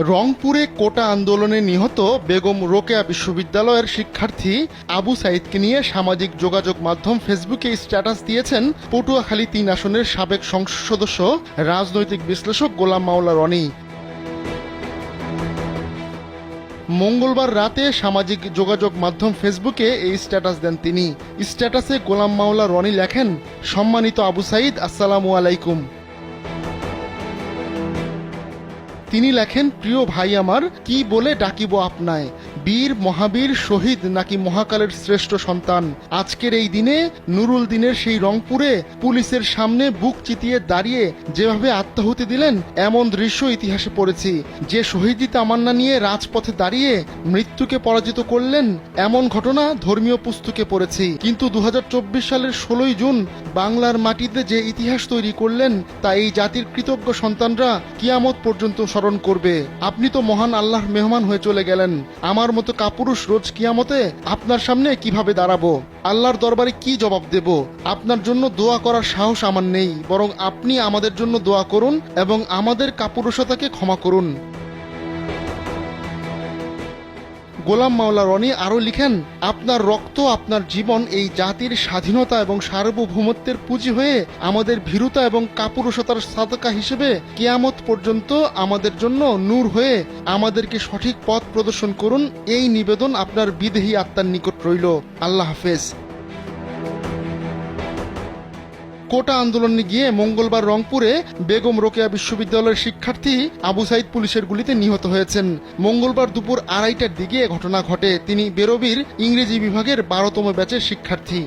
রংপুরে কোটা আন্দোলনে নিহত বেগম রোকেয়া বিশ্ববিদ্যালয়ের শিক্ষার্থী আবু সাইদকে নিয়ে সামাজিক যোগাযোগ মাধ্যম ফেসবুকে স্ট্যাটাস দিয়েছেন পটুয়াখালী ৩ আসনের সাবেক সংসদ সদস্য রাজনৈতিক বিশ্লেষক গোলাম মাওলা রনি। মঙ্গলবার রাতে সামাজিক যোগাযোগ মাধ্যম ফেসবুকে এই স্ট্যাটাস দেন তিনি। স্ট্যাটাসে গোলাম মাওলা রনি লেখেন, সম্মানিত আবু সাইদ, আসসালামু আলাইকুম। তিনি লেখেন, প্রিয় ভাই আমার, কি বলে ডাকিব আপনায়, বীর, মহাবীর, শহীদ নাকি মহাকালের শ্রেষ্ঠ সন্তান। আজকের এই দিনে নুরুল দিনের সেই রংপুরে পুলিশের সামনে বুক চিতিয়ে দাঁড়িয়ে যেভাবে আত্মাহুতি দিলেন, এমন দৃশ্য ইতিহাসে পড়েছি। যে শহীদি তামান্না নিয়ে রাজপথে দাঁড়িয়ে মৃত্যুকে পরাজিত করলেন, এমন ঘটনা ধর্মীয় পুস্তকে পড়েছি। কিন্তু 2024 সালের 16ই জুন বাংলার মাটিতে যে ইতিহাস তৈরি করলেন, তা এই জাতির কৃতজ্ঞ সন্তানরা কিয়ামত পর্যন্ত স্মরণ করবে। আপনি তো মহান আল্লাহর মেহমান হয়ে চলে গেলেন। আমার মতো কাপুরুষ রোজ কিয়ামতে আপনার সামনে কিভাবে দাঁড়াবো? আল্লাহর দরবারে কি জবাব দেব? আপনার জন্য দোয়া করার সাহস আমার নেই, বরং আপনি আমাদের জন্য দোয়া করুন এবং আমাদের কাপুরুষতাকে ক্ষমা করুন। গোলাম মাওলা রনি আরও লিখেন, আপনার রক্ত, আপনার জীবন এই জাতির স্বাধীনতা এবং সার্বভৌমত্বের পুঁজি হয়ে আমাদের ভীরুতা এবং কাপুরুষতার সাদকা হিসেবে কিয়ামত পর্যন্ত আমাদের জন্য নূর হয়ে আমাদেরকে সঠিক পথ প্রদর্শন করুন। এই নিবেদন আপনার বিদেহী আত্মার নিকট রইল। আল্লাহ হাফেজ। কোটা আন্দোলনে গিয়ে মঙ্গলবার রংপুরে বেগম রোকেয়া বিশ্ববিদ্যালয়ের শিক্ষার্থী আবু সাইদ পুলিশের গুলিতে নিহত হয়েছেন। মঙ্গলবার দুপুর 2:30টার দিকে ঘটনা ঘটে। তিনি বেরোবির ইংরেজি বিভাগের 12তম ব্যাচের শিক্ষার্থী।